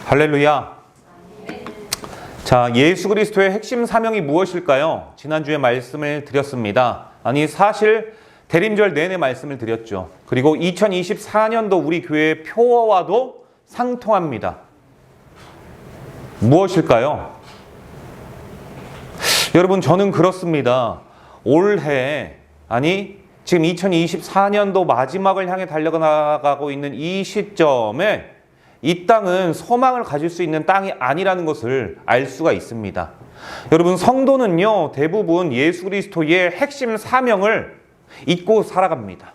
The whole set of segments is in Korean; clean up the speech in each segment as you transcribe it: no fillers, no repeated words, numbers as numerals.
할렐루야. 자, 예수 그리스도의 핵심 사명이 무엇일까요? 지난주에 말씀을 드렸습니다. 아니, 사실 대림절 내내 말씀을 드렸죠. 그리고 2024년도 우리 교회의 표어와도 상통합니다. 무엇일까요? 여러분, 저는 그렇습니다. 올해, 아니 지금 2024년도 마지막을 향해 달려나가고 있는 이 시점에 이 땅은 소망을 가질 수 있는 땅이 아니라는 것을 알 수가 있습니다. 여러분, 성도는요, 대부분 예수 그리스도의 핵심 사명을 잊고 살아갑니다.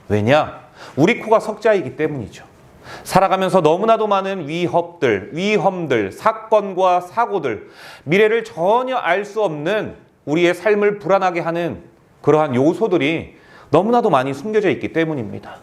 왜냐? 우리 코가 석자이기 때문이죠. 살아가면서 너무나도 많은 위험들, 사건과 사고들, 미래를 전혀 알 수 없는 우리의 삶을 불안하게 하는 그러한 요소들이 너무나도 많이 숨겨져 있기 때문입니다.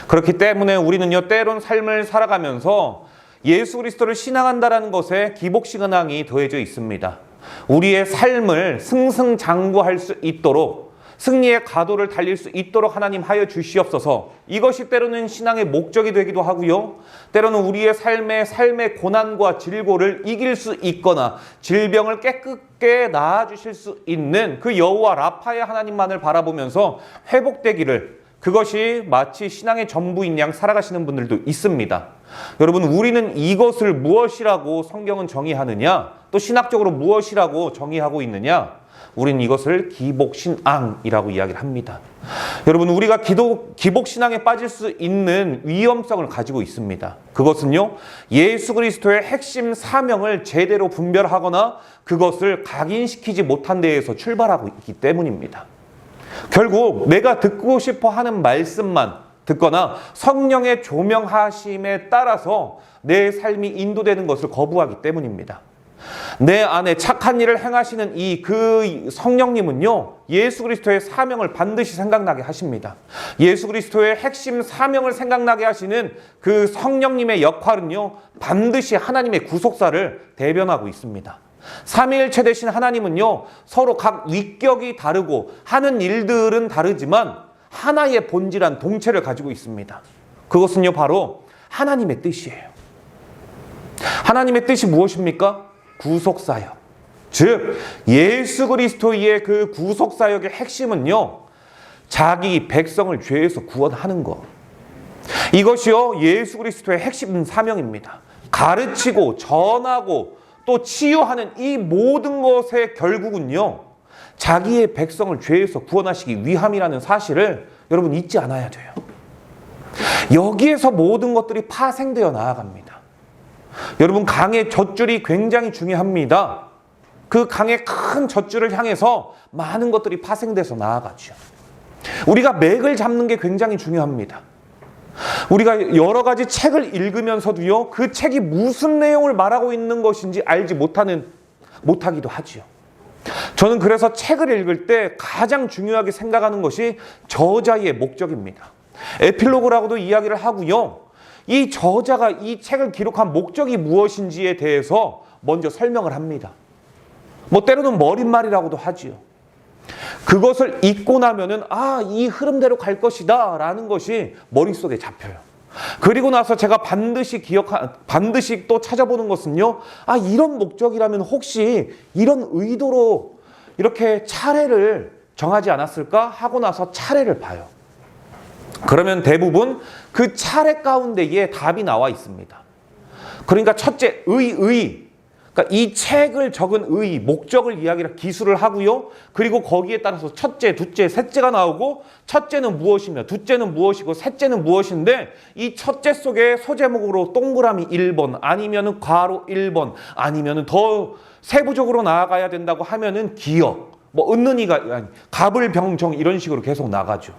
그렇기 때문에 우리는요, 때론 삶을 살아가면서 예수 그리스도를 신앙한다라는 것에 기복신앙이 더해져 있습니다. 우리의 삶을 승승장구할 수 있도록, 승리의 가도를 달릴 수 있도록 하나님 하여 주시옵소서. 이것이 때로는 신앙의 목적이 되기도 하고요, 때로는 우리의 삶의 고난과 질고를 이길 수 있거나 질병을 깨끗게 나아주실 수 있는 그 여호와 라파의 하나님만을 바라보면서 회복되기를, 그것이 마치 신앙의 전부인 양 살아가시는 분들도 있습니다. 여러분, 우리는 이것을 무엇이라고 성경은 정의하느냐, 또 신학적으로 무엇이라고 정의하고 있느냐? 우리는 이것을 기복신앙이라고 이야기를 합니다. 여러분, 우리가 기복신앙에 빠질 수 있는 위험성을 가지고 있습니다. 그것은요, 예수 그리스도의 핵심 사명을 제대로 분별하거나 그것을 각인시키지 못한 데에서 출발하고 있기 때문입니다. 결국 내가 듣고 싶어 하는 말씀만 듣거나 성령의 조명하심에 따라서 내 삶이 인도되는 것을 거부하기 때문입니다. 내 안에 착한 일을 행하시는 그 성령님은요, 예수 그리스도의 사명을 반드시 생각나게 하십니다. 예수 그리스도의 핵심 사명을 생각나게 하시는 그 성령님의 역할은요, 반드시 하나님의 구속사를 대변하고 있습니다. 삼위일체 되신 하나님은요, 서로 각 위격이 다르고 하는 일들은 다르지만 하나의 본질한 동체를 가지고 있습니다. 그것은요, 바로 하나님의 뜻이에요. 하나님의 뜻이 무엇입니까? 구속사역. 즉, 예수 그리스도의 그 구속사역의 핵심은요, 자기 백성을 죄에서 구원하는 것. 이것이요, 예수 그리스도의 핵심 사명입니다. 가르치고 전하고 또 치유하는 이 모든 것의 결국은요, 자기의 백성을 죄에서 구원하시기 위함이라는 사실을 여러분 잊지 않아야 돼요. 여기에서 모든 것들이 파생되어 나아갑니다. 여러분, 강의 젖줄이 굉장히 중요합니다. 그 강의 큰 젖줄을 향해서 많은 것들이 파생돼서 나아가죠. 우리가 맥을 잡는 게 굉장히 중요합니다. 우리가 여러 가지 책을 읽으면서도요, 그 책이 무슨 내용을 말하고 있는 것인지 알지 못하기도 하지요. 저는 그래서 책을 읽을 때 가장 중요하게 생각하는 것이 저자의 목적입니다. 에필로그라고도 이야기를 하고요, 이 저자가 이 책을 기록한 목적이 무엇인지에 대해서 먼저 설명을 합니다. 때로는 머릿말이라고도 하지요. 그것을 읽고 나면은 이 흐름대로 갈 것이다 라는 것이 머릿속에 잡혀요. 그리고 나서 제가 반드시 또 찾아보는 것은요, 이런 목적이라면 혹시 이런 의도로 이렇게 차례를 정하지 않았을까 하고 나서 차례를 봐요. 그러면 대부분 그 차례 가운데에 답이 나와 있습니다. 그러니까 첫째, 그러니까 이 책을 적은 목적을 기술을 하고요. 그리고 거기에 따라서 첫째, 둘째, 셋째가 나오고, 첫째는 무엇이며 둘째는 무엇이고 셋째는 무엇인데, 이 첫째 속에 소제목으로 동그라미 1번 아니면은 괄호 1번 아니면은 더 세부적으로 나아가야 된다고 하면은 기역, 은는이가 갑을병정 이런 식으로 계속 나가죠.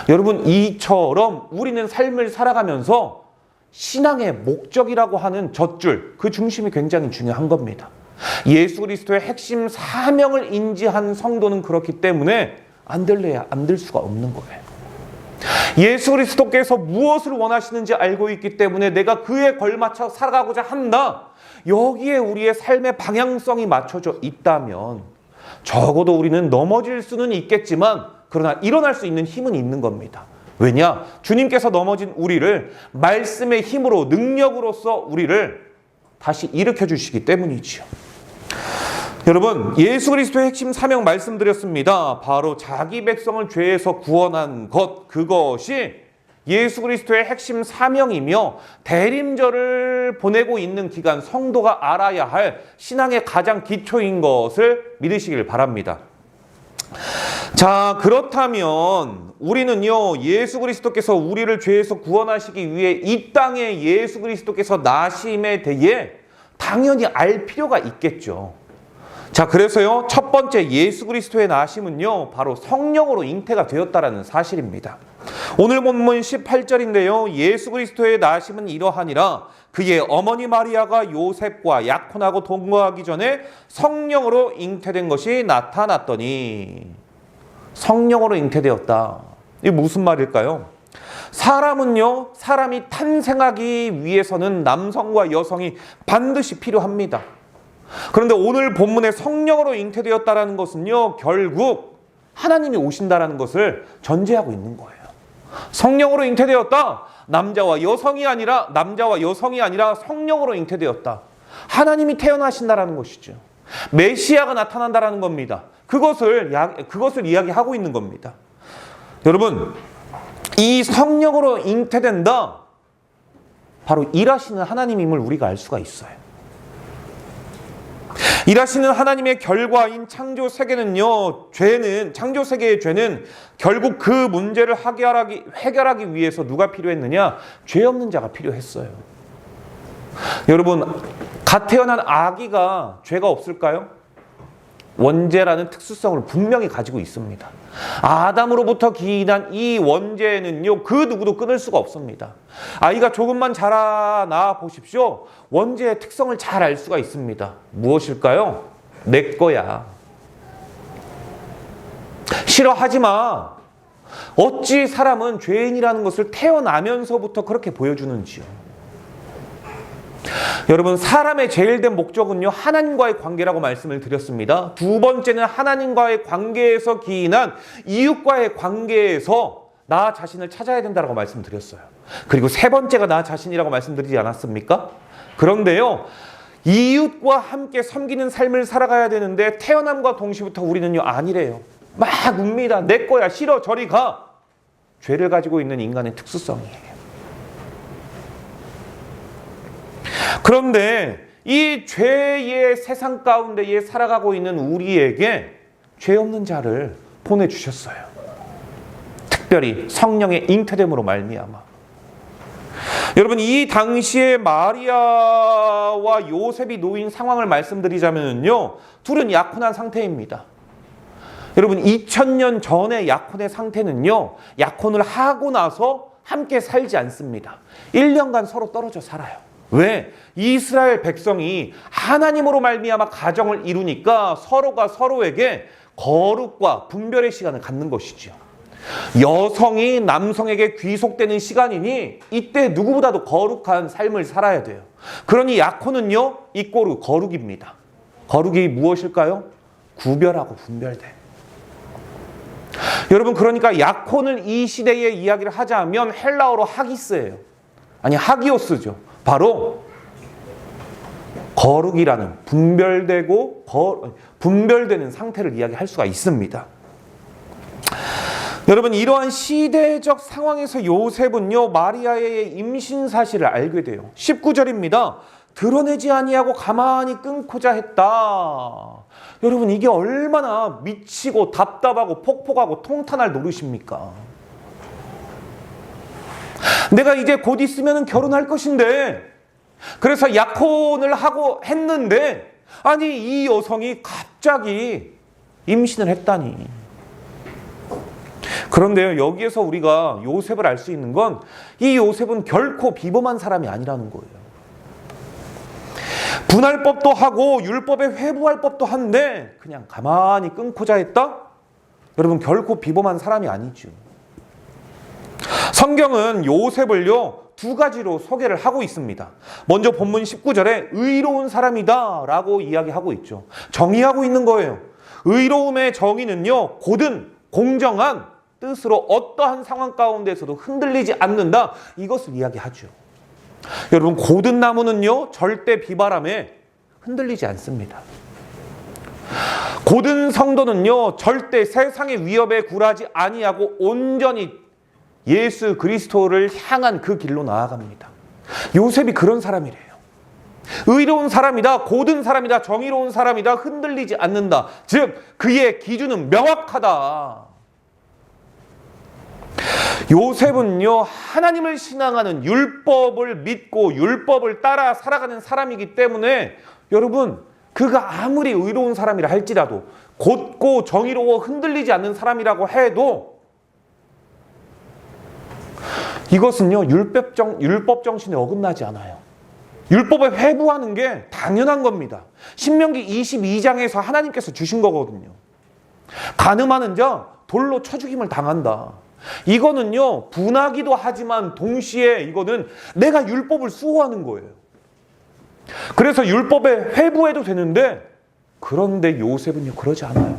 여러분, 이처럼 우리는 삶을 살아가면서 신앙의 목적이라고 하는 젖줄, 그 중심이 굉장히 중요한 겁니다. 예수 그리스도의 핵심 사명을 인지한 성도는 그렇기 때문에 안 될 수가 없는 거예요. 예수 그리스도께서 무엇을 원하시는지 알고 있기 때문에 내가 그에 걸맞춰 살아가고자 한다. 여기에 우리의 삶의 방향성이 맞춰져 있다면 적어도 우리는 넘어질 수는 있겠지만, 그러나 일어날 수 있는 힘은 있는 겁니다. 왜냐? 주님께서 넘어진 우리를 말씀의 힘으로, 능력으로서 우리를 다시 일으켜 주시기 때문이지요. 여러분, 예수 그리스도의 핵심 사명 말씀드렸습니다. 바로 자기 백성을 죄에서 구원한 것, 그것이 예수 그리스도의 핵심 사명이며 대림절을 보내고 있는 기간 성도가 알아야 할 신앙의 가장 기초인 것을 믿으시길 바랍니다. 자, 그렇다면 우리는요, 예수 그리스도께서 우리를 죄에서 구원하시기 위해 이 땅에 예수 그리스도께서 나심에 대해 당연히 알 필요가 있겠죠. 자, 그래서요, 첫 번째 예수 그리스도의 나심은요, 바로 성령으로 잉태가 되었다라는 사실입니다. 오늘 본문 18절인데요. 예수 그리스도의 나심은 이러하니라. 그의 어머니 마리아가 요셉과 약혼하고 동거하기 전에 성령으로 잉태된 것이 나타났더니. 성령으로 잉태되었다. 이게 무슨 말일까요? 사람은요, 사람이 탄생하기 위해서는 남성과 여성이 반드시 필요합니다. 그런데 오늘 본문에 성령으로 잉태되었다라는 것은요, 결국 하나님이 오신다라는 것을 전제하고 있는 거예요. 성령으로 잉태되었다. 남자와 여성이 아니라 성령으로 잉태되었다. 하나님이 태어나신다라는 것이죠. 메시아가 나타난다라는 겁니다. 그것을 이야기하고 있는 겁니다. 여러분, 이 성령으로 잉태된다. 바로 일하시는 하나님임을 우리가 알 수가 있어요. 일하시는 하나님의 결과인 창조 세계는요, 창조 세계의 죄는 결국 그 문제를 해결하기 위해서 누가 필요했느냐? 죄 없는 자가 필요했어요. 여러분, 갓 태어난 아기가 죄가 없을까요? 원죄라는 특수성을 분명히 가지고 있습니다. 아담으로부터 기인한 이 원죄는요, 그 누구도 끊을 수가 없습니다. 아이가 조금만 자라나 보십시오. 원죄의 특성을 잘 알 수가 있습니다. 무엇일까요? 내 거야. 싫어하지 마. 어찌 사람은 죄인이라는 것을 태어나면서부터 그렇게 보여주는지요. 여러분, 사람의 제일 된 목적은요, 하나님과의 관계라고 말씀을 드렸습니다. 두 번째는 하나님과의 관계에서 기인한 이웃과의 관계에서 나 자신을 찾아야 된다고 말씀드렸어요. 그리고 세 번째가 나 자신이라고 말씀드리지 않았습니까? 그런데요, 이웃과 함께 섬기는 삶을 살아가야 되는데 태어남과 동시부터 우리는요, 아니래요. 막 웁니다. 내 거야, 싫어, 저리 가. 죄를 가지고 있는 인간의 특수성이에요. 그런데 이 죄의 세상 가운데에 살아가고 있는 우리에게 죄 없는 자를 보내주셨어요. 특별히 성령의 잉태됨으로 말미암아. 여러분, 이 당시에 마리아와 요셉이 놓인 상황을 말씀드리자면요, 둘은 약혼한 상태입니다. 여러분, 2000년 전의 약혼의 상태는요, 약혼을 하고 나서 함께 살지 않습니다. 1년간 서로 떨어져 살아요. 왜? 이스라엘 백성이 하나님으로 말미암아 가정을 이루니까 서로가 서로에게 거룩과 분별의 시간을 갖는 것이죠. 여성이 남성에게 귀속되는 시간이니 이때 누구보다도 거룩한 삶을 살아야 돼요. 그러니 약혼은요, 이꼬르 거룩입니다. 거룩이 무엇일까요? 구별하고 분별돼. 여러분, 그러니까 약혼을 이 시대에 이야기를 하자면 헬라어로 하기스예요. 아니, 하기오스죠. 바로 거룩이라는 분별되는 상태를 이야기할 수가 있습니다. 여러분, 이러한 시대적 상황에서 요셉은요, 마리아의 임신 사실을 알게 돼요. 19절입니다. 드러내지 아니하고 가만히 끊고자 했다. 여러분, 이게 얼마나 미치고 답답하고 폭폭하고 통탄할 노릇입니까? 내가 이제 곧 있으면 결혼할 것인데, 그래서 약혼을 하고 했는데, 아니, 이 여성이 갑자기 임신을 했다니. 그런데요, 여기에서 우리가 요셉을 알 수 있는 건 이 요셉은 결코 비범한 사람이 아니라는 거예요. 분할 법도 하고 율법에 회부할 법도 한데 그냥 가만히 끊고자 했다? 여러분, 결코 비범한 사람이 아니죠. 성경은 요셉을요, 두 가지로 소개를 하고 있습니다. 먼저 본문 19절에 의로운 사람이다 라고 이야기하고 있죠. 정의하고 있는 거예요. 의로움의 정의는요, 고든 공정한 뜻으로 어떠한 상황 가운데서도 흔들리지 않는다, 이것을 이야기하죠. 여러분, 고든 나무는요 절대 비바람에 흔들리지 않습니다. 고든 성도는요 절대 세상의 위협에 굴하지 아니하고 온전히 예수 그리스도를 향한 그 길로 나아갑니다. 요셉이 그런 사람이래요. 의로운 사람이다, 고든 사람이다, 정의로운 사람이다, 흔들리지 않는다. 즉 그의 기준은 명확하다. 요셉은요 하나님을 신앙하는, 율법을 믿고 율법을 따라 살아가는 사람이기 때문에 여러분, 그가 아무리 의로운 사람이라 할지라도, 곧고 정의로워 흔들리지 않는 사람이라고 해도 이것은요 율법 정신에 어긋나지 않아요. 율법에 회부하는 게 당연한 겁니다. 신명기 22장에서 하나님께서 주신 거거든요. 간음하는 자 돌로 쳐 죽임을 당한다. 이거는요 분하기도 하지만 동시에 이거는 내가 율법을 수호하는 거예요. 그래서 율법에 회부해도 되는데, 그런데 요셉은요 그러지 않아요.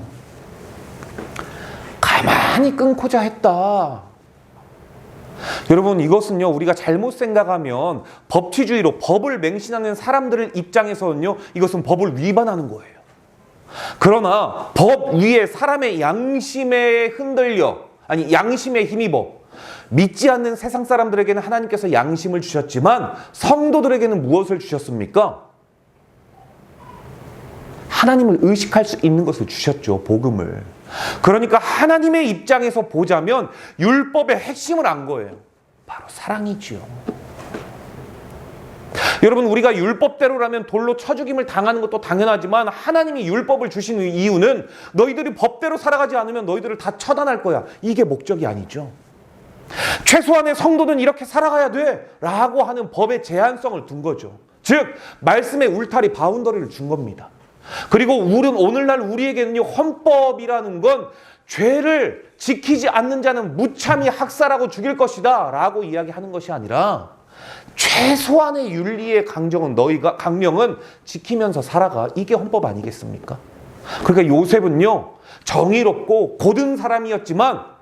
가만히 끊고자 했다. 여러분, 이것은요 우리가 잘못 생각하면 법치주의로 법을 맹신하는 사람들의 입장에서는요 이것은 법을 위반하는 거예요. 그러나 법 위에 사람의 양심에 흔들려, 아니 양심에 힘입어 믿지 않는 세상 사람들에게는 하나님께서 양심을 주셨지만 성도들에게는 무엇을 주셨습니까? 하나님을 의식할 수 있는 것을 주셨죠. 복음을. 그러니까 하나님의 입장에서 보자면 율법의 핵심을 안 거예요. 바로 사랑이지요. 여러분, 우리가 율법대로라면 돌로 쳐 죽임을 당하는 것도 당연하지만 하나님이 율법을 주신 이유는 너희들이 법대로 살아가지 않으면 너희들을 다 처단할 거야. 이게 목적이 아니죠. 최소한의 성도는 이렇게 살아가야 돼 라고 하는 법의 제한성을 둔 거죠. 즉 말씀의 울타리, 바운더리를 준 겁니다. 그리고 오늘날 우리에게는요 헌법이라는 건 죄를 지키지 않는 자는 무참히 학살하고 죽일 것이다 라고 이야기하는 것이 아니라 최소한의 윤리의 강령은 지키면서 살아가. 이게 헌법 아니겠습니까? 그러니까 요셉은요 정의롭고 고든 사람이었지만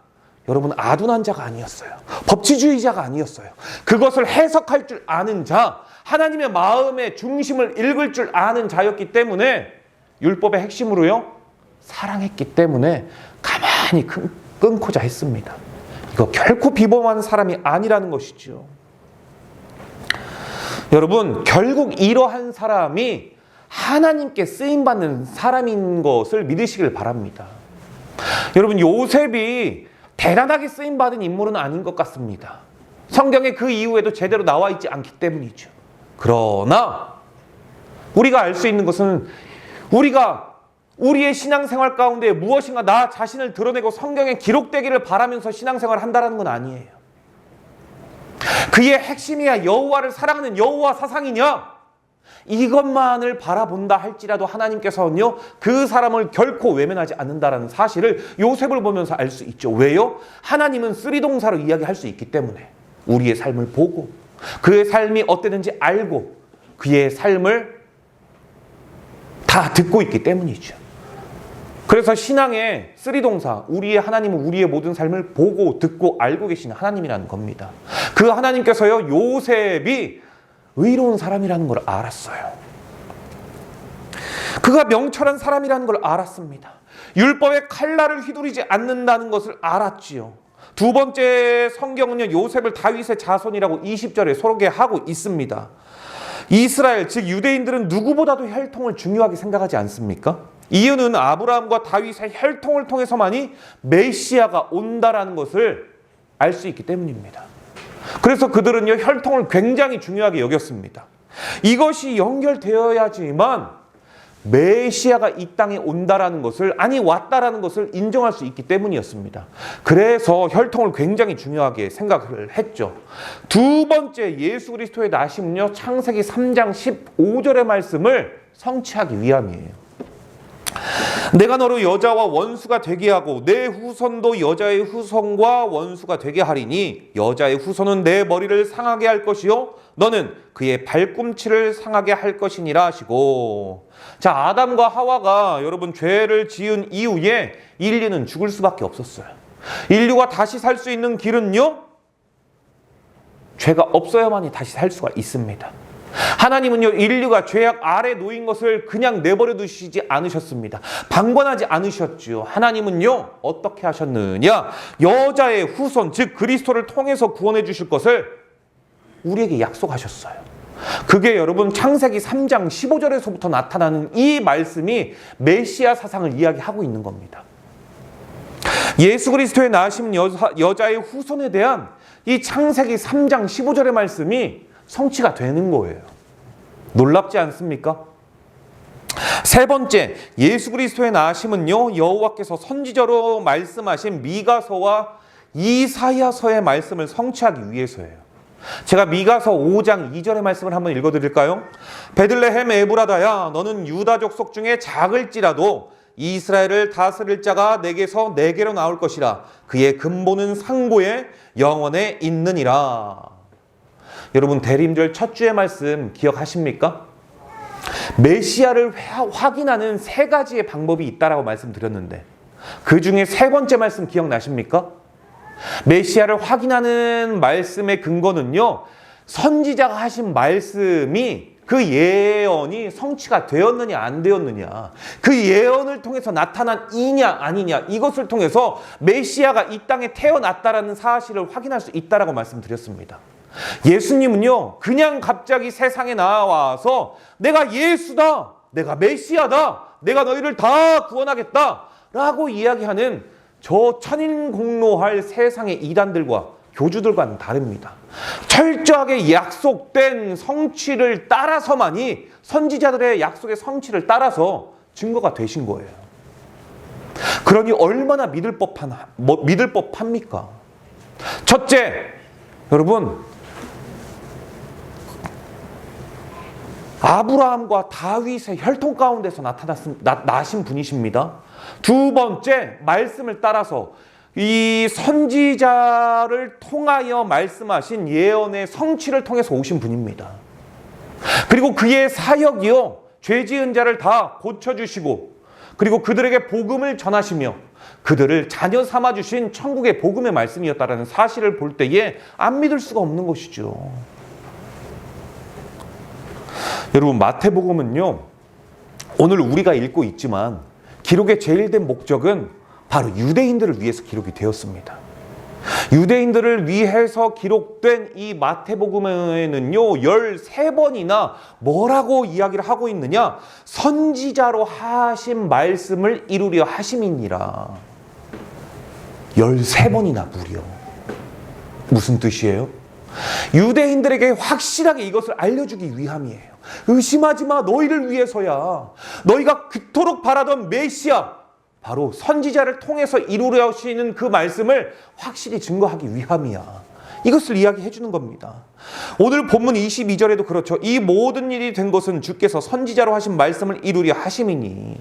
여러분, 아둔한 자가 아니었어요. 법치주의자가 아니었어요. 그것을 해석할 줄 아는 자, 하나님의 마음의 중심을 읽을 줄 아는 자였기 때문에 율법의 핵심으로요 사랑했기 때문에 가만히 끊고자 했습니다. 이거 결코 비범한 사람이 아니라는 것이죠. 여러분, 결국 이러한 사람이 하나님께 쓰임받는 사람인 것을 믿으시길 바랍니다. 여러분, 요셉이 대단하게 쓰임받은 인물은 아닌 것 같습니다. 성경에 그 이후에도 제대로 나와 있지 않기 때문이죠. 그러나 우리가 알 수 있는 것은 우리가 우리의 신앙생활 가운데 무엇인가 나 자신을 드러내고 성경에 기록되기를 바라면서 신앙생활을 한다는 건 아니에요. 그의 핵심이야 여호와를 사랑하는 여호와 사상이냐? 이것만을 바라본다 할지라도 하나님께서는요 그 사람을 결코 외면하지 않는다라는 사실을 요셉을 보면서 알 수 있죠. 왜요? 하나님은 쓰리동사로 이야기할 수 있기 때문에 우리의 삶을 보고 그의 삶이 어땠는지 알고 그의 삶을 다 듣고 있기 때문이죠. 그래서 신앙의 쓰리동사, 우리의 하나님은 우리의 모든 삶을 보고 듣고 알고 계시는 하나님이라는 겁니다. 그 하나님께서요 요셉이 의로운 사람이라는 걸 알았어요. 그가 명철한 사람이라는 걸 알았습니다. 율법의 칼날을 휘두르지 않는다는 것을 알았지요. 두 번째 성경은요 요셉을 다윗의 자손이라고 20절에 소개하고 있습니다. 이스라엘 즉 유대인들은 누구보다도 혈통을 중요하게 생각하지 않습니까? 이유는 아브라함과 다윗의 혈통을 통해서만이 메시아가 온다라는 것을 알 수 있기 때문입니다. 그래서 그들은요 혈통을 굉장히 중요하게 여겼습니다. 이것이 연결되어야지만 메시아가 이 땅에 온다라는 것을, 아니 왔다라는 것을 인정할 수 있기 때문이었습니다. 그래서 혈통을 굉장히 중요하게 생각을 했죠. 두 번째 예수 그리스도의 나심은요 창세기 3장 15절의 말씀을 성취하기 위함이에요. 내가 너로 여자와 원수가 되게 하고 내 후손도 여자의 후손과 원수가 되게 하리니 여자의 후손은 내 머리를 상하게 할 것이요 너는 그의 발꿈치를 상하게 할 것이니라 하시고. 자, 아담과 하와가 여러분 죄를 지은 이후에 인류는 죽을 수밖에 없었어요. 인류가 다시 살 수 있는 길은요 죄가 없어야만이 다시 살 수가 있습니다. 하나님은요, 인류가 죄악 아래 놓인 것을 그냥 내버려 두시지 않으셨습니다. 방관하지 않으셨지요. 하나님은요, 어떻게 하셨느냐? 여자의 후손, 즉 그리스도를 통해서 구원해 주실 것을 우리에게 약속하셨어요. 그게 여러분 창세기 3장 15절에서부터 나타나는 이 말씀이 메시아 사상을 이야기하고 있는 겁니다. 예수 그리스도의 낳으신 여자의 후손에 대한 이 창세기 3장 15절의 말씀이 성취가 되는 거예요. 놀랍지 않습니까? 세 번째, 예수 그리스도의 나심은요, 여호와께서 선지자로 말씀하신 미가서와 이사야서의 말씀을 성취하기 위해서예요. 제가 미가서 5장 2절의 말씀을 한번 읽어드릴까요? 베들레헴 에브라다야, 너는 유다 족속 중에 작을지라도 이스라엘을 다스릴 자가 내게서 내게로 나올 것이라. 그의 근본은 상고에 영원에 있느니라. 여러분, 대림절 첫 주의 말씀 기억하십니까? 메시아를 확인하는 세 가지의 방법이 있다라고 말씀드렸는데 그 중에 세 번째 말씀 기억나십니까? 메시아를 확인하는 말씀의 근거는요, 선지자가 하신 말씀이 그 예언이 성취가 되었느냐 안 되었느냐, 그 예언을 통해서 나타난 이냐 아니냐, 이것을 통해서 메시아가 이 땅에 태어났다라는 사실을 확인할 수 있다라고 말씀드렸습니다. 예수님은요, 그냥 갑자기 세상에 나와서 내가 예수다, 내가 메시아다, 내가 너희를 다 구원하겠다 라고 이야기하는 저 천인공노할 세상의 이단들과 교주들과는 다릅니다. 철저하게 약속된 성취를 따라서만이, 선지자들의 약속의 성취를 따라서 증거가 되신 거예요. 그러니 얼마나 믿을 법합니까? 첫째, 여러분, 아브라함과 다윗의 혈통 가운데서 나신 분이십니다. 두 번째, 말씀을 따라서 이 선지자를 통하여 말씀하신 예언의 성취를 통해서 오신 분입니다. 그리고 그의 사역이요, 죄 지은 자를 다 고쳐주시고, 그리고 그들에게 복음을 전하시며 그들을 자녀 삼아주신 천국의 복음의 말씀이었다라는 사실을 볼 때에 안 믿을 수가 없는 것이죠. 여러분, 마태복음은요, 오늘 우리가 읽고 있지만 기록의 제일된 목적은 바로 유대인들을 위해서 기록이 되었습니다. 유대인들을 위해서 기록된 이 마태복음에는요, 13번이나 뭐라고 이야기를 하고 있느냐? 선지자로 하신 말씀을 이루려 하심이니라. 13번이나 무려. 무슨 뜻이에요? 유대인들에게 확실하게 이것을 알려주기 위함이에요. 의심하지 마, 너희를 위해서야. 너희가 그토록 바라던 메시아, 바로 선지자를 통해서 이루려 하시는 그 말씀을 확실히 증거하기 위함이야. 이것을 이야기해 주는 겁니다. 오늘 본문 22절에도 그렇죠. 이 모든 일이 된 것은 주께서 선지자로 하신 말씀을 이루려 하심이니.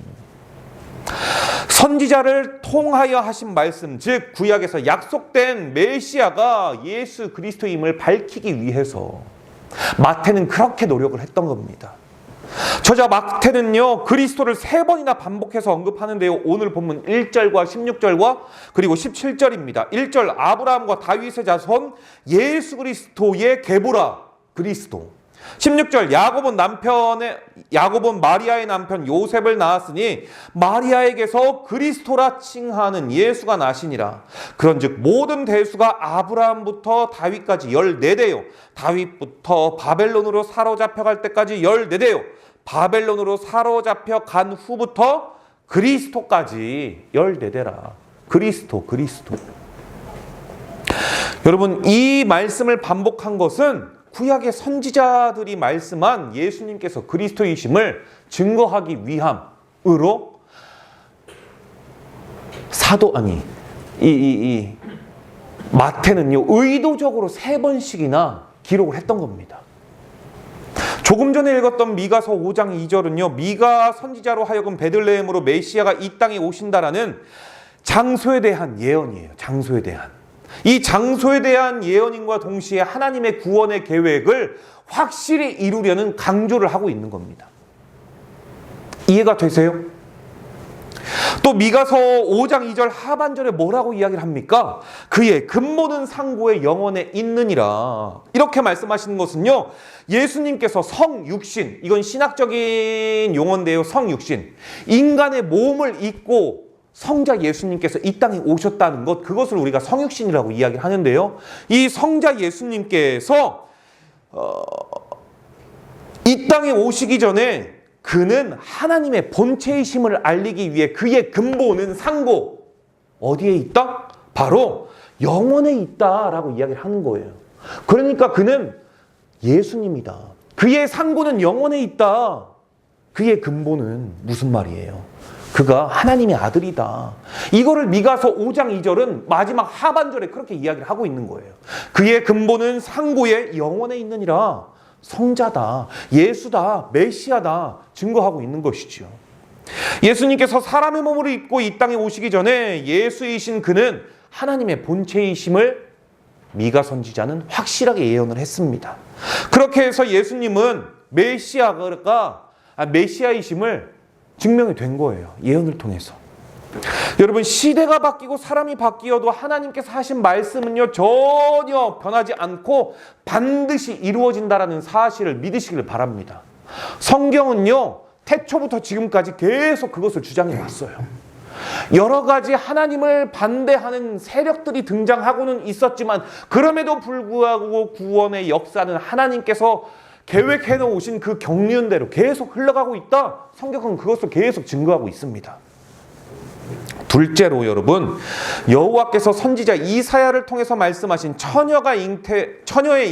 선지자를 통하여 하신 말씀, 즉 구약에서 약속된 메시아가 예수 그리스도임을 밝히기 위해서 마태는 그렇게 노력을 했던 겁니다. 저자 마태는요, 그리스도를 3번이나 반복해서 언급하는데요, 오늘 본문 1절과 16절과 그리고 17절입니다. 1절, 아브라함과 다윗의 자손 예수 그리스도의 계보라 그리스도. 16절, 야곱은 마리아의 남편 요셉을 낳았으니 마리아에게서 그리스도라 칭하는 예수가 나시니라. 그런즉 모든 대수가 아브라함부터 다윗까지 14대요, 다윗부터 바벨론으로 사로잡혀갈 때까지 14대요, 바벨론으로 사로잡혀 간 후부터 그리스도까지 14대라. 그리스도. 여러분, 이 말씀을 반복한 것은 구약의 선지자들이 말씀한 예수님께서 그리스도이심을 증거하기 위함으로 마태는요, 의도적으로 3번씩이나 기록을 했던 겁니다. 조금 전에 읽었던 미가서 5장 2절은요, 미가 선지자로 하여금 베들레헴으로 메시아가 이 땅에 오신다라는 장소에 대한 예언이에요. 장소에 대한. 이 장소에 대한 예언인과 동시에 하나님의 구원의 계획을 확실히 이루려는 강조를 하고 있는 겁니다. 이해가 되세요? 또 미가서 5장 2절 하반절에 뭐라고 이야기를 합니까? 그의 근본은 상고의 영혼에 있느니라. 이렇게 말씀하시는 것은요, 예수님께서 성육신, 이건 신학적인 용어인데요, 성육신, 인간의 몸을 입고 성자 예수님께서 이 땅에 오셨다는 것, 그것을 우리가 성육신이라고 이야기를 하는데요, 이 성자 예수님께서 이 땅에 오시기 전에 그는 하나님의 본체이심을 알리기 위해 그의 근본은 상고, 어디에 있다? 바로 영혼에 있다라고 이야기를 하는 거예요. 그러니까 그는 예수님이다. 그의 상고는 영혼에 있다. 그의 근본은 무슨 말이에요? 그가 하나님의 아들이다. 이거를 미가서 5장 2절은 마지막 하반절에 그렇게 이야기를 하고 있는 거예요. 그의 근본은 상고의 영혼에 있느니라. 성자다, 예수다, 메시아다 증거하고 있는 것이지요. 예수님께서 사람의 몸을 입고 이 땅에 오시기 전에 예수이신 그는 하나님의 본체이심을 미가 선지자는 확실하게 예언을 했습니다. 그렇게 해서 예수님은 메시아이심을 증명이 된 거예요. 예언을 통해서. 여러분, 시대가 바뀌고 사람이 바뀌어도 하나님께서 하신 말씀은요, 전혀 변하지 않고 반드시 이루어진다라는 사실을 믿으시길 바랍니다. 성경은요, 태초부터 지금까지 계속 그것을 주장해 왔어요. 여러 가지 하나님을 반대하는 세력들이 등장하고는 있었지만, 그럼에도 불구하고 구원의 역사는 하나님께서 계획해 놓으신 그 경륜대로 계속 흘러가고 있다. 성경은 그것을 계속 증거하고 있습니다. 둘째로 여러분, 여호와께서 선지자 이사야를 통해서 말씀하신 처녀의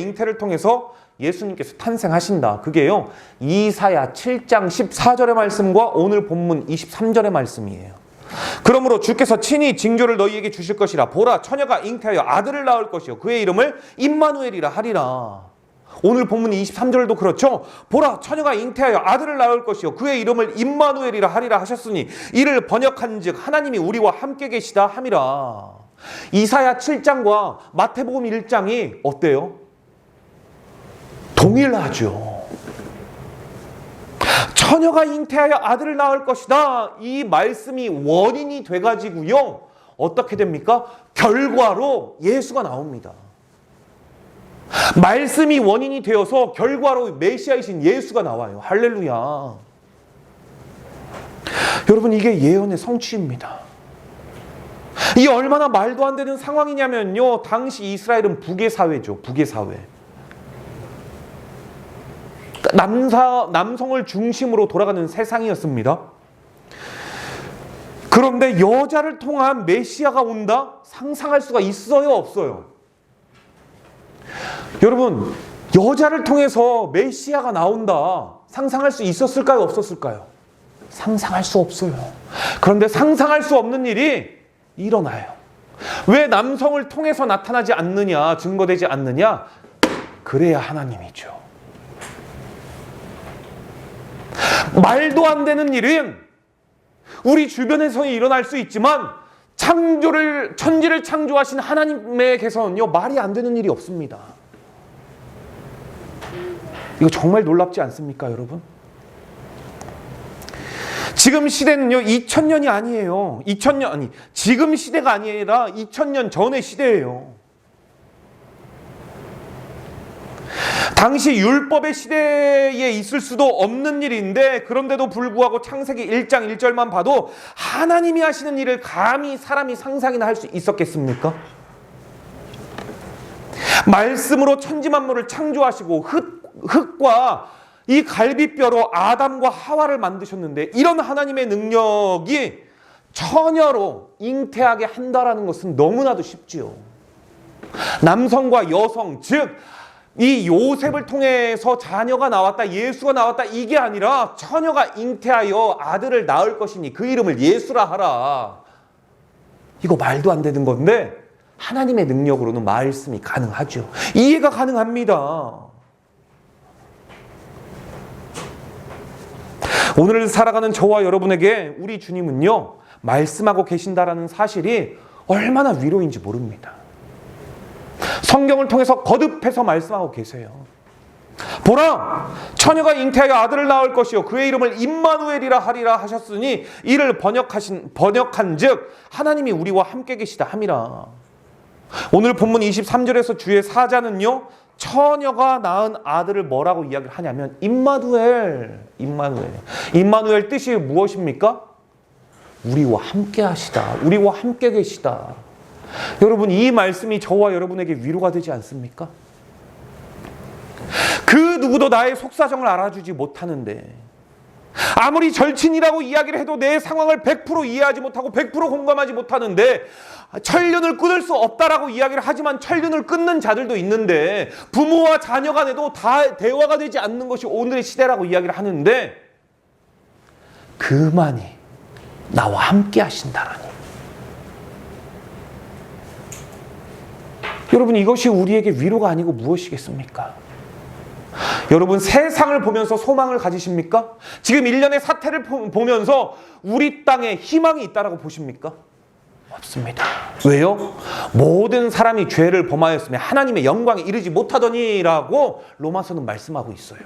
잉태를 통해서 예수님께서 탄생하신다. 그게요, 이사야 7장 14절의 말씀과 오늘 본문 23절의 말씀이에요. 그러므로 주께서 친히 징조를 너희에게 주실 것이라. 보라, 처녀가 잉태하여 아들을 낳을 것이요 그의 이름을 임마누엘이라 하리라. 오늘 본문 23절도 그렇죠. 보라, 처녀가 잉태하여 아들을 낳을 것이요 그의 이름을 임마누엘이라 하리라 하셨으니 이를 번역한즉 하나님이 우리와 함께 계시다 함이라. 이사야 7장과 마태복음 1장이 어때요? 동일하죠. 처녀가 잉태하여 아들을 낳을 것이다, 이 말씀이 원인이 돼가지고요, 어떻게 됩니까? 결과로 예수가 나옵니다. 말씀이 원인이 되어서 결과로 메시아이신 예수가 나와요. 할렐루야. 여러분, 이게 예언의 성취입니다. 이게 얼마나 말도 안 되는 상황이냐면요, 당시 이스라엘은 북의 사회죠. 북의 사회. 남성을 중심으로 돌아가는 세상이었습니다. 그런데 여자를 통한 메시아가 온다? 상상할 수가 있어요, 없어요? 여러분, 여자를 통해서 메시아가 나온다, 상상할 수 있었을까요, 없었을까요? 상상할 수 없어요. 그런데 상상할 수 없는 일이 일어나요. 왜 남성을 통해서 나타나지 않느냐, 증거되지 않느냐? 그래야 하나님이죠. 말도 안 되는 일은 우리 주변에서 일어날 수 있지만 천지를 창조하신 하나님에게서는요, 말이 안 되는 일이 없습니다. 이거 정말 놀랍지 않습니까, 여러분? 지금 시대는요, 2000년이 아니에요. 지금 시대가 아니라 2000년 전의 시대예요. 당시 율법의 시대에 있을 수도 없는 일인데, 그런데도 불구하고 창세기 1장 1절만 봐도 하나님이 하시는 일을 감히 사람이 상상이나 할 수 있었겠습니까? 말씀으로 천지만물을 창조하시고 흙과 이 갈비뼈로 아담과 하와를 만드셨는데, 이런 하나님의 능력이 처녀로 잉태하게 한다라는 것은 너무나도 쉽지요. 남성과 여성, 즉 이 요셉을 통해서 자녀가 나왔다, 예수가 나왔다, 이게 아니라 처녀가 잉태하여 아들을 낳을 것이니 그 이름을 예수라 하라. 이거 말도 안 되는 건데 하나님의 능력으로는 말씀이 가능하죠. 이해가 가능합니다. 오늘 살아가는 저와 여러분에게 우리 주님은요, 말씀하고 계신다라는 사실이 얼마나 위로인지 모릅니다. 성경을 통해서 거듭해서 말씀하고 계세요. 보라, 처녀가 잉태하여 아들을 낳을 것이요 그의 이름을 임마누엘이라 하리라 하셨으니 이를 번역한즉 하나님이 우리와 함께 계시다 함이라. 오늘 본문 23절에서 주의 사자는요, 처녀가 낳은 아들을 뭐라고 이야기를 하냐면 임마누엘. 임마누엘 뜻이 무엇입니까? 우리와 함께 하시다. 우리와 함께 계시다. 여러분, 이 말씀이 저와 여러분에게 위로가 되지 않습니까? 그 누구도 나의 속사정을 알아주지 못하는데, 아무리 절친이라고 이야기를 해도 내 상황을 100% 이해하지 못하고 100% 공감하지 못하는데, 천륜을 끊을 수 없다라고 이야기를 하지만 천륜을 끊는 자들도 있는데, 부모와 자녀 간에도 다 대화가 되지 않는 것이 오늘의 시대라고 이야기를 하는데, 그만이 나와 함께 하신다라니. 여러분, 이것이 우리에게 위로가 아니고 무엇이겠습니까? 여러분, 세상을 보면서 소망을 가지십니까? 지금 일련의 사태를 보면서 우리 땅에 희망이 있다라고 보십니까? 없습니다. 왜요? 모든 사람이 죄를 범하였으며 하나님의 영광에 이르지 못하더니라고 로마서는 말씀하고 있어요.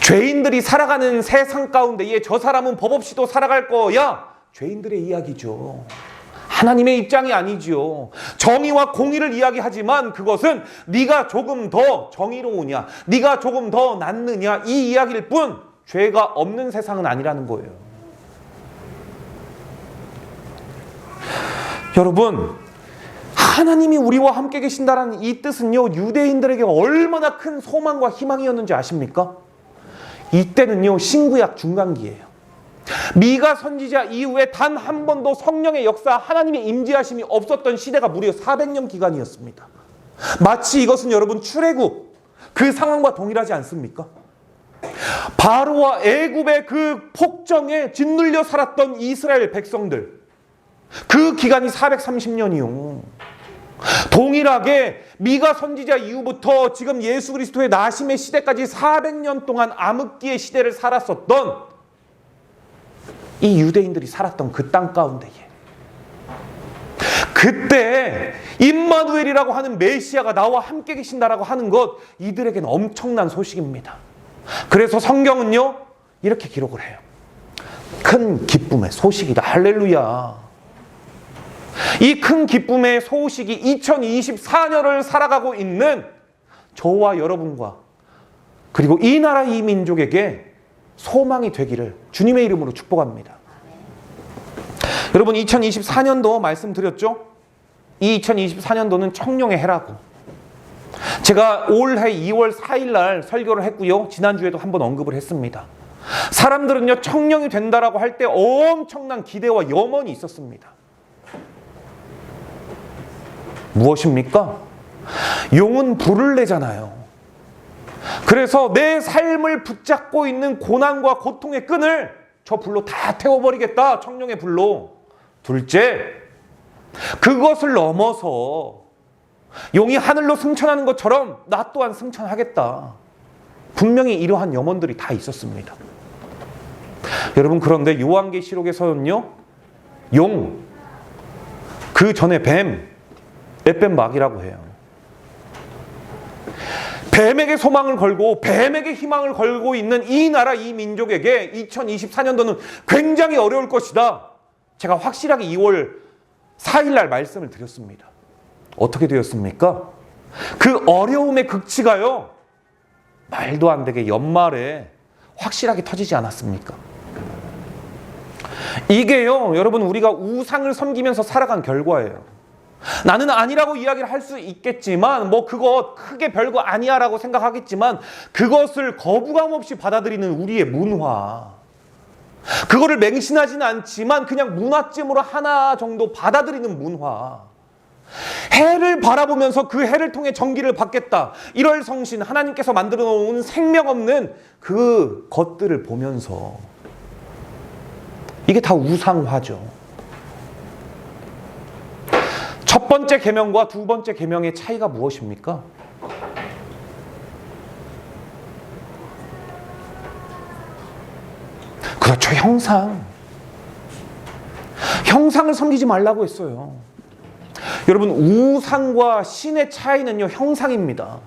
죄인들이 살아가는 세상 가운데에 저 사람은 법 없이도 살아갈 거야. 죄인들의 이야기죠. 하나님의 입장이 아니지요. 정의와 공의를 이야기하지만 그것은 네가 조금 더 정의로우냐, 네가 조금 더 낫느냐, 이 이야기일 뿐 죄가 없는 세상은 아니라는 거예요. 여러분, 하나님이 우리와 함께 계신다는 이 뜻은요, 유대인들에게 얼마나 큰 소망과 희망이었는지 아십니까? 이때는요, 신구약 중간기예요. 미가 선지자 이후에 단 한 번도 성령의 역사, 하나님의 임재하심이 없었던 시대가 무려 400년 기간이었습니다. 마치 이것은 여러분 출애굽 그 상황과 동일하지 않습니까? 바로와 애굽의 그 폭정에 짓눌려 살았던 이스라엘 백성들, 그 기간이 430년이요. 동일하게 미가 선지자 이후부터 지금 예수 그리스도의 나심의 시대까지 400년 동안 암흑기의 시대를 살았었던 이 유대인들이 살았던 그 땅 가운데에 그때 임마누엘이라고 하는 메시아가 나와 함께 계신다라고 하는 것, 이들에게는 엄청난 소식입니다. 그래서 성경은요, 이렇게 기록을 해요. 큰 기쁨의 소식이다. 할렐루야. 이 큰 기쁨의 소식이 2024년을 살아가고 있는 저와 여러분과 그리고 이 나라 이 민족에게 소망이 되기를 주님의 이름으로 축복합니다. 여러분, 2024년도 말씀드렸죠? 이 2024년도는 청룡의 해라고. 제가 올해 2월 4일 날 설교를 했고요. 지난주에도 한번 언급을 했습니다. 사람들은요, 청룡이 된다라고 할 때 엄청난 기대와 염원이 있었습니다. 무엇입니까? 용은 불을 내잖아요. 그래서 내 삶을 붙잡고 있는 고난과 고통의 끈을 저 불로 다 태워버리겠다. 청룡의 불로. 둘째, 그것을 넘어서 용이 하늘로 승천하는 것처럼 나 또한 승천하겠다. 분명히 이러한 염원들이 다 있었습니다. 여러분, 그런데 요한계시록에서는요, 용, 그 전에 뱀, 햇뱀막이라고 해요. 뱀에게 소망을 걸고 뱀에게 희망을 걸고 있는 이 나라 이 민족에게 2024년도는 굉장히 어려울 것이다. 제가 확실하게 2월 4일 날 말씀을 드렸습니다. 어떻게 되었습니까? 그 어려움의 극치가요, 말도 안 되게 연말에 확실하게 터지지 않았습니까? 이게요, 여러분, 우리가 우상을 섬기면서 살아간 결과예요. 나는 아니라고 이야기를 할 수 있겠지만, 그거 크게 별거 아니야 라고 생각하겠지만, 그것을 거부감 없이 받아들이는 우리의 문화, 그거를 맹신하지는 않지만 그냥 문화쯤으로 하나 정도 받아들이는 문화, 해를 바라보면서 그 해를 통해 전기를 받겠다, 1월 성신, 하나님께서 만들어 놓은 생명 없는 그 것들을 보면서, 이게 다 우상화죠. 첫 번째 계명과 두 번째 계명의 차이가 무엇입니까? 그렇죠, 형상을 섬기지 말라고 했어요. 여러분, 우상과 신의 차이는요, 형상입니다.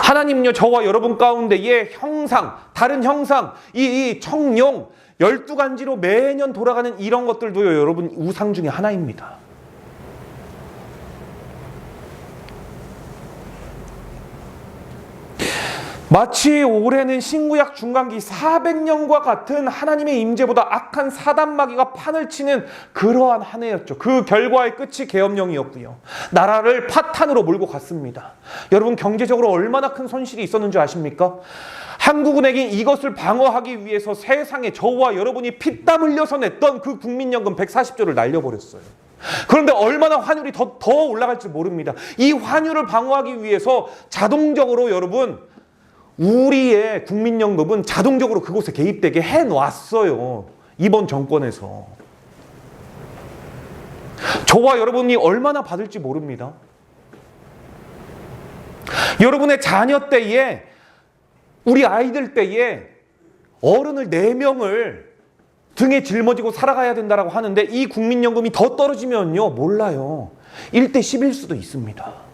하나님요 저와 여러분 가운데의 형상, 다른 형상, 이 청룡 12간지로 매년 돌아가는 이런 것들도요 여러분 우상 중에 하나입니다. 마치 올해는 신구약 중간기 400년과 같은 하나님의 임재보다 악한 사단 마귀가 판을 치는 그러한 한 해였죠. 그 결과의 끝이 계엄령이었고요. 나라를 파탄으로 몰고 갔습니다. 여러분 경제적으로 얼마나 큰 손실이 있었는 줄 아십니까? 한국은행이 이것을 방어하기 위해서 세상에 저와 여러분이 피땀 흘려서 냈던 그 국민연금 140조를 날려버렸어요. 그런데 얼마나 환율이 더 올라갈지 모릅니다. 이 환율을 방어하기 위해서 자동적으로 여러분 우리의 국민연금은 자동적으로 그곳에 개입되게 해놨어요. 이번 정권에서. 저와 여러분이 얼마나 받을지 모릅니다. 여러분의 자녀 때에 우리 아이들 때에 어른을 4명을 등에 짊어지고 살아가야 된다고 하는데 이 국민연금이 더 떨어지면요 몰라요. 1대10일 수도 있습니다.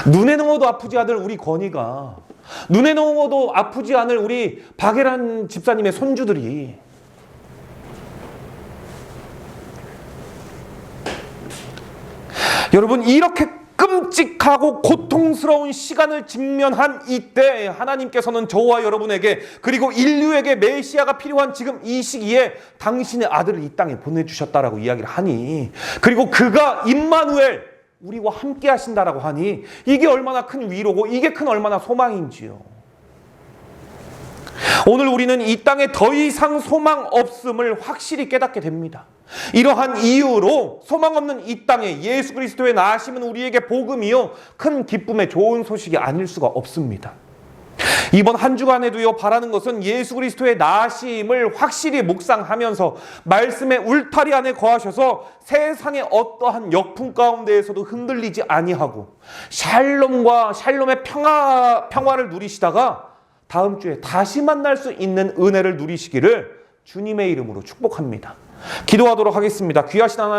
눈에 넣어도 아프지 않을 우리 건이가, 눈에 넣어도 아프지 않을 우리 박예란 집사님의 손주들이 여러분 이렇게 끔찍하고 고통스러운 시간을 직면한 이때 하나님께서는 저와 여러분에게 그리고 인류에게 메시아가 필요한 지금 이 시기에 당신의 아들을 이 땅에 보내주셨다라고 이야기를 하니, 그리고 그가 임마누엘 우리와 함께 하신다라고 하니 이게 얼마나 큰 위로고 이게 얼마나 소망인지요. 오늘 우리는 이 땅에 더 이상 소망 없음을 확실히 깨닫게 됩니다. 이러한 이유로 소망 없는 이 땅에 예수 그리스도의 나심은 우리에게 복음이요 큰 기쁨의 좋은 소식이 아닐 수가 없습니다. 이번 한 주간에도요 바라는 것은 예수 그리스도의 나심을 확실히 묵상하면서 말씀의 울타리 안에 거하셔서 세상의 어떠한 역풍 가운데에서도 흔들리지 아니하고 샬롬의 평화를 누리시다가 다음 주에 다시 만날 수 있는 은혜를 누리시기를 주님의 이름으로 축복합니다. 기도하도록 하겠습니다. 귀하신 하나님,